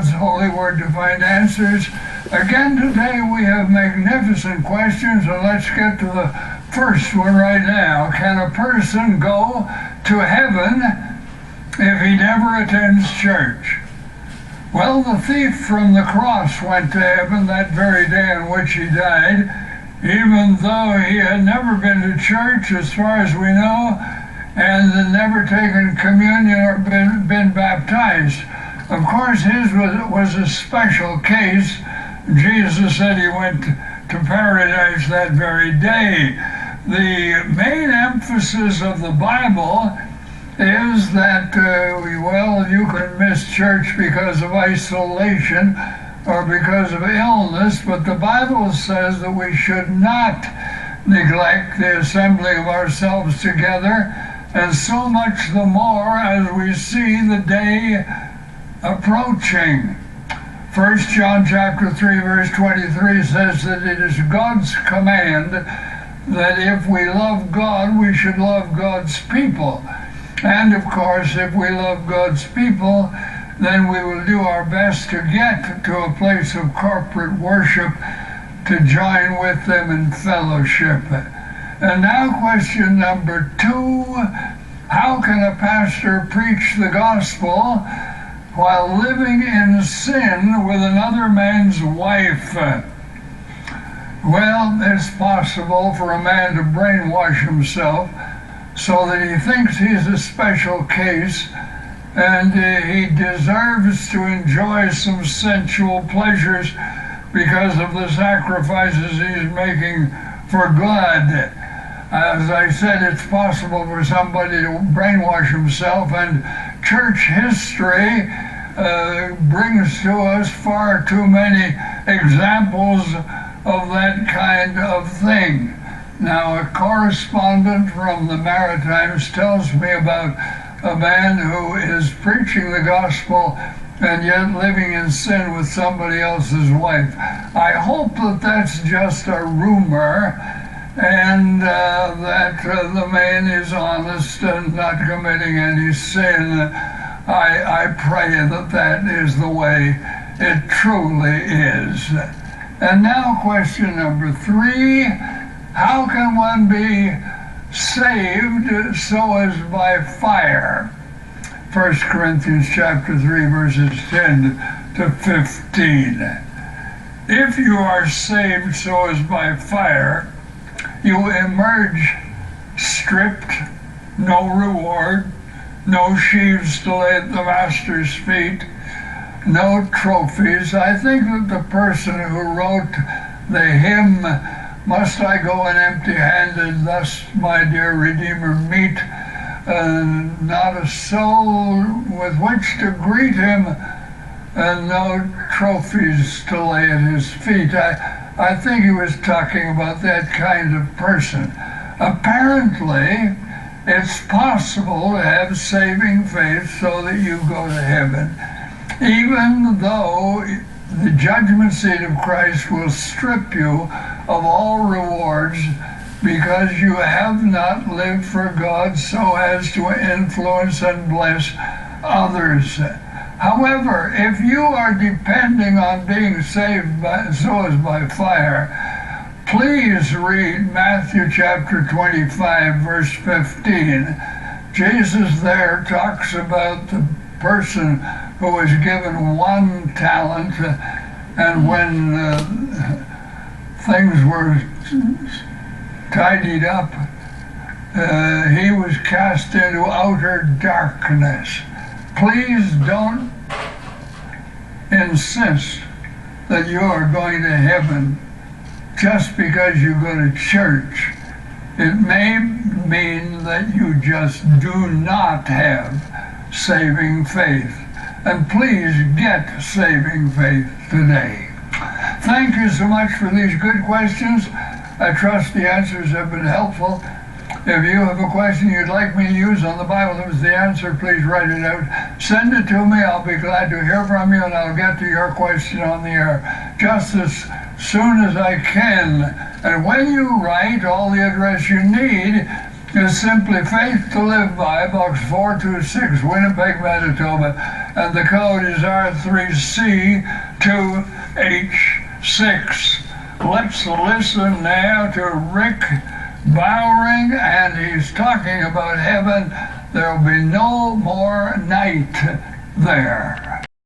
God's holy word to find answers. Again today we have magnificent questions, and let's get to the first one right now. Can a person go to heaven if he never attends church? Well, the thief from the cross went to heaven that very day on which he died, even though he had never been to church, as far as we know, and had never taken communion or been baptized. Of course, his was a special case. Jesus said he went to paradise that very day. The main emphasis of the Bible is that, you can miss church because of isolation or because of illness, but the Bible says that we should not neglect the assembling of ourselves together, and so much the more as we see the day approaching. 1 John chapter 3 verse 23 says that it is God's command that if we love God, we should love God's people. And of course, if we love God's people, then we will do our best to get to a place of corporate worship, to join with them in fellowship. And now question number 2, how can a pastor preach the gospel while living in sin with another man's wife? Well, it's possible for a man to brainwash himself so that he thinks he's a special case and he deserves to enjoy some sensual pleasures because of the sacrifices he's making for God. As I said, it's possible for somebody to brainwash himself, and church history brings to us far too many examples of that kind of thing. Now, a correspondent from the Maritimes tells me about a man who is preaching the gospel and yet living in sin with somebody else's wife. I hope that that's just a rumor, and that the man is honest and not committing any sin. I pray that that is the way it truly is. And now question number 3, how can one be saved so as by fire? 1 Corinthians chapter 3 verses 10 to 15. If you are saved so as by fire, you emerge stripped, no reward, no sheaves to lay at the master's feet, no trophies. I think that the person who wrote the hymn, "Must I go in empty-handed, thus my dear Redeemer meet, not a soul with which to greet him, and no trophies to lay at his feet." I think he was talking about that kind of person. Apparently, it's possible to have saving faith so that you go to heaven, even though the judgment seat of Christ will strip you of all rewards because you have not lived for God so as to influence and bless others. However, if you are depending on being saved so as by fire, please read Matthew chapter 25, verse 15. Jesus there talks about the person who was given 1 talent, and when things were tidied up, he was cast into outer darkness. Please don't insist that you are going to heaven just because you go to church. It may mean that you just do not have saving faith. And please get saving faith today. Thank you so much for these good questions. I trust the answers have been helpful. If you have a question you'd like me to use on the Bible that was the answer, please write it out. Send it to me. I'll be glad to hear from you, and I'll get to your question on the air just as soon as I can. And when you write, all the address you need is simply faith to live by, box 426, Winnipeg, Manitoba, and the code is R3C2H6. Let's listen now to Rick Bowring, and he's talking about heaven. There'll be no more night there.